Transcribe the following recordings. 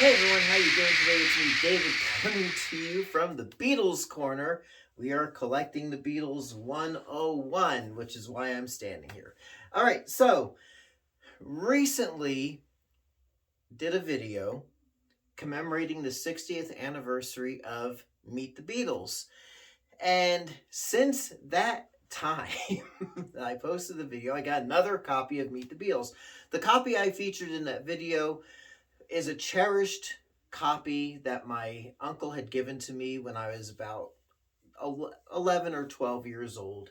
Hey everyone, how you doing today? It's me, David, coming to you from the Beatles Corner. We are collecting the Beatles 101, which is why I'm standing here. All right, so recently did a video commemorating the 60th anniversary of Meet the Beatles. And since that time that I posted the video, I got another copy of Meet the Beatles. The copy I featured in that video is a cherished copy that my uncle had given to me when I was about 11 or 12 years old.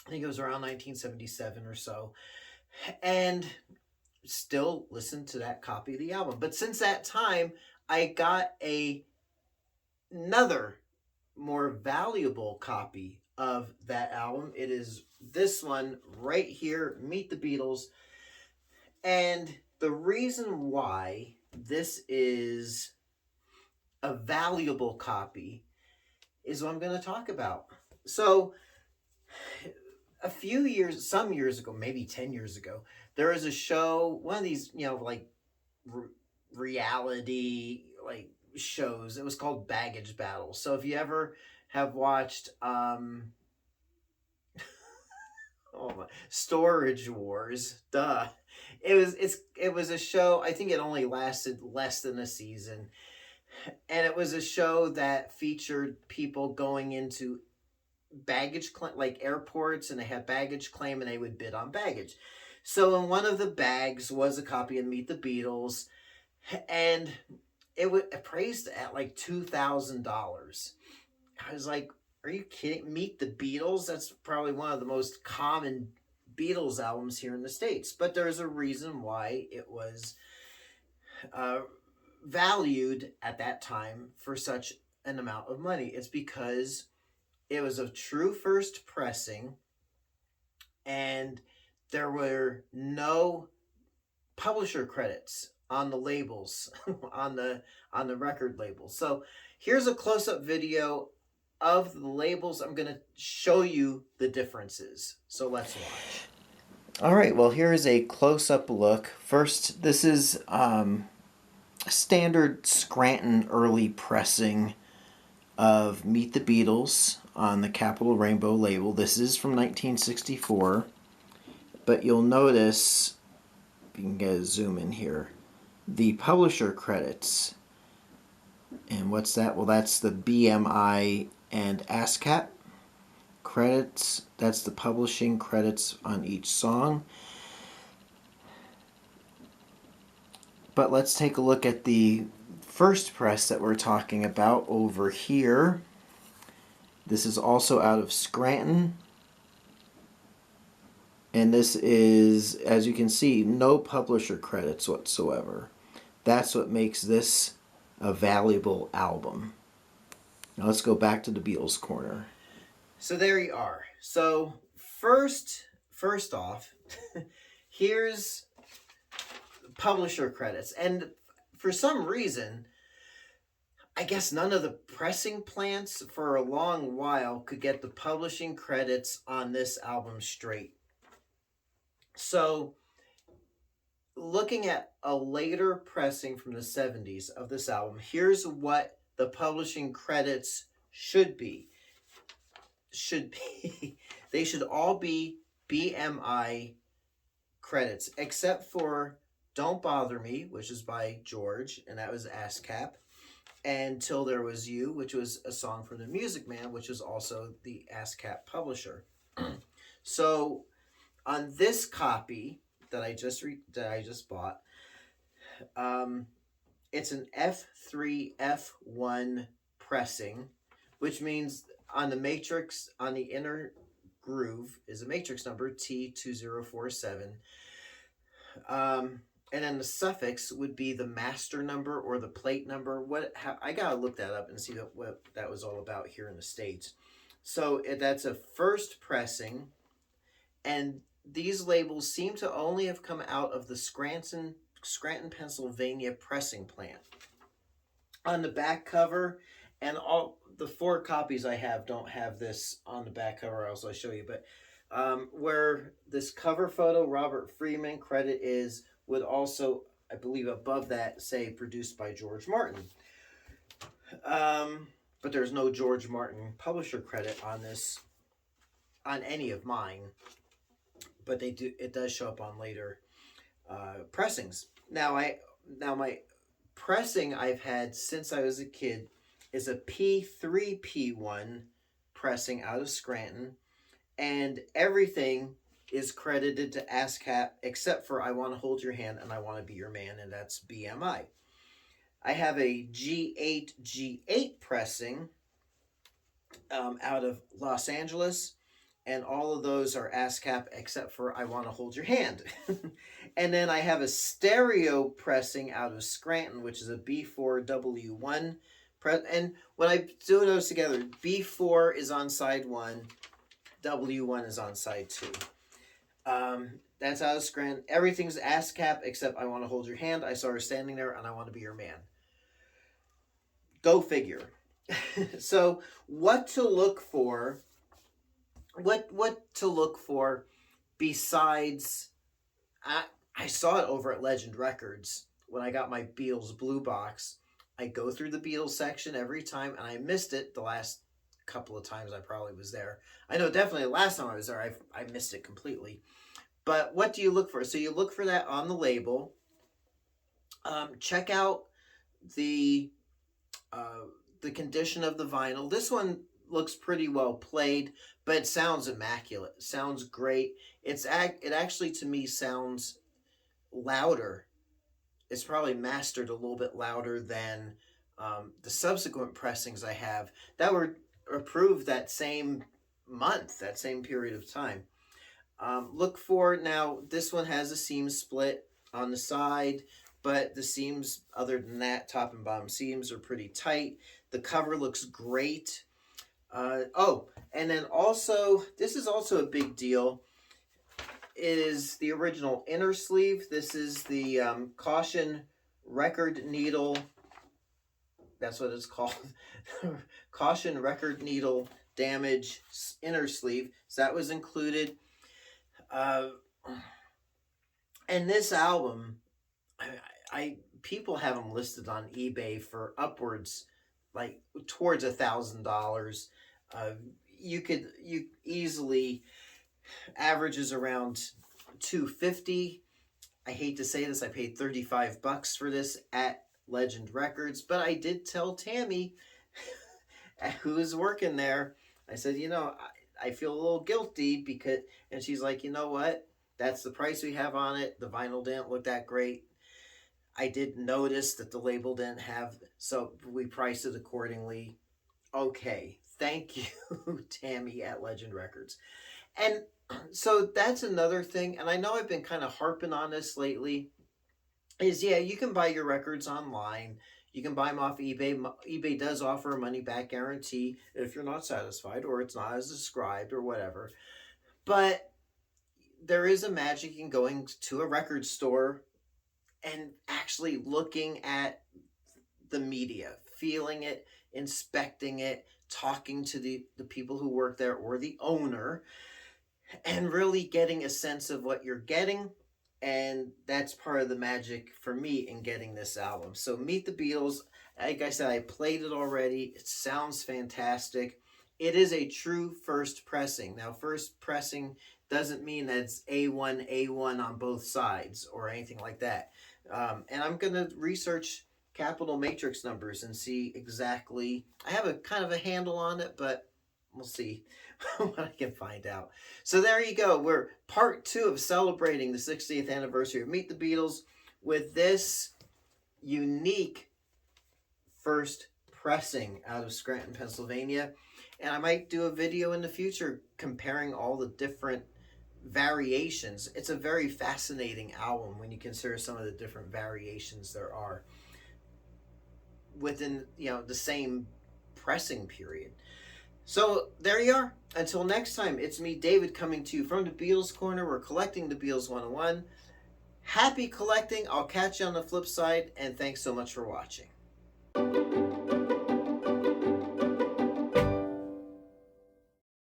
I think it was around 1977 or so. And still listen to that copy of the album. But since that time, I got another more valuable copy of that album. It is this one right here, Meet the Beatles. And the reason why this is a valuable copy is what I'm going to talk about. So, some years ago, maybe 10 years ago, there was a show, one of these, like reality, like shows. It was called Baggage Battle. So, if you ever have watched, oh my, Storage Wars, duh. It was a show. I think it only lasted less than a season, and it was a show that featured people going into like airports, and they had baggage claim, and they would bid on baggage. So in one of the bags was a copy of Meet the Beatles, and it was appraised at like $2,000. I was like, are you kidding? Meet the Beatles? That's probably one of the most common Beatles albums here in the States. But there's a reason why it was uh, valued at that time for such an amount of money. It's because it was a true first pressing, and there were no publisher credits on the labels, on the record labels. So here's a close-up video of the labels. I'm going to show you the differences. So let's watch. All right, well, here is a close-up look. First, this is standard Scranton early pressing of Meet the Beatles on the Capitol Rainbow label. This is from 1964, but you'll notice, if you can get a zoom in here, the publisher credits. And what's that? Well, that's the BMI and ASCAP credits. That's the publishing credits on each song. But let's take a look at the first press that we're talking about over here. This is also out of Scranton. And this is, as you can see, no publisher credits whatsoever. That's what makes this a valuable album. Now let's go back to the Beatles Corner. So there you are. So first off, here's publisher credits. And for some reason, I guess none of the pressing plants for a long while could get the publishing credits on this album straight. So looking at a later pressing from the 70s of this album, here's what the publishing credits should be. They should all be BMI credits, except for Don't Bother Me, which is by George, and that was ASCAP, and Till There Was You, which was a song from The Music Man, which was also the ASCAP publisher. So on this copy that I just bought, it's an F3 F1 pressing, which means on the matrix, on the inner groove is a matrix number T2047. And then the suffix would be the master number or the plate number. I gotta look that up and see what that was all about here in the States. So that's a first pressing, and these labels seem to only have come out of the Scranton, Pennsylvania pressing plant. On the back cover, and all the 4 copies I have don't have this on the back cover, else I'll show you, but where this cover photo, Robert Freeman credit is, would also I believe above that say produced by George Martin. But there's no George Martin publisher credit on this, on any of mine. But they do. It does show up on later pressings. Now my pressing I've had since I was a kid is a P3P1 pressing out of Scranton, and everything is credited to ASCAP except for I Want to Hold Your Hand and I Want to Be Your Man, and that's BMI. I have a G8 pressing out of Los Angeles, and all of those are ASCAP except for I Want to Hold Your Hand. And then I have a stereo pressing out of Scranton, which is a B4W1 press. And when I do those together, B4 is on side 1, W1 is on side 2. That's out of Scranton. Everything's ASCAP except I Want to Hold Your Hand. I saw her standing there and I Want to Be Your Man. Go figure. So what to look for? What to look for besides? I saw it over at Legend Records when I got my Beatles Blue Box. I go through the Beatles section every time, and I missed it the last couple of times I probably was there. I know definitely the last time I was there, I missed it completely. But what do you look for? So you look for that on the label. Check out the condition of the vinyl. This one looks pretty well played, but it sounds immaculate. It sounds great. It actually to me sounds louder. It's probably mastered a little bit louder than the subsequent pressings I have that were approved that same month, that same period of time. Look for, now this one has a seam split on the side, but the seams, other than that, top and bottom seams are pretty tight. The cover looks great. And then also, this is also a big deal. It is the original inner sleeve. This is the Caution Record Needle. That's what it's called. Caution Record Needle Damage inner sleeve. So that was included. And this album, people have them listed on eBay for upwards, like towards $1,000. You easily averages around $250. I hate to say this, I paid $35 for this at Legend Records, but I did tell Tammy, who is working there, I said, I feel a little guilty because, and she's like, you know what? That's the price we have on it. The vinyl didn't look that great. I did notice that the label didn't have, so we priced it accordingly. Okay, thank you, Tammy at Legend Records. And so that's another thing, and I know I've been kind of harping on this lately, is you can buy your records online. You can buy them off eBay. eBay does offer a money-back guarantee if you're not satisfied or it's not as described or whatever. But there is a magic in going to a record store and actually looking at the media, feeling it, inspecting it, talking to the people who work there or the owner, and really getting a sense of what you're getting. And that's part of the magic for me in getting this album. So Meet the Beatles, like I said, I played it already. It sounds fantastic. It is a true first pressing. Now, first pressing doesn't mean that it's A1 on both sides or anything like that. And I'm going to research Capitol Matrix numbers and see exactly. I have a kind of a handle on it, but we'll see what I can find out. So there you go. We're part 2 of celebrating the 60th anniversary of Meet the Beatles with this unique first pressing out of Scranton, Pennsylvania. And I might do a video in the future comparing all the different variations. It's a very fascinating album when you consider some of the different variations there are within the same pressing period. So there you are. Until next time, it's me, David, coming to you from the Beatles Corner. We're collecting the Beatles 101. Happy collecting. I'll catch you on the flip side, and thanks so much for watching.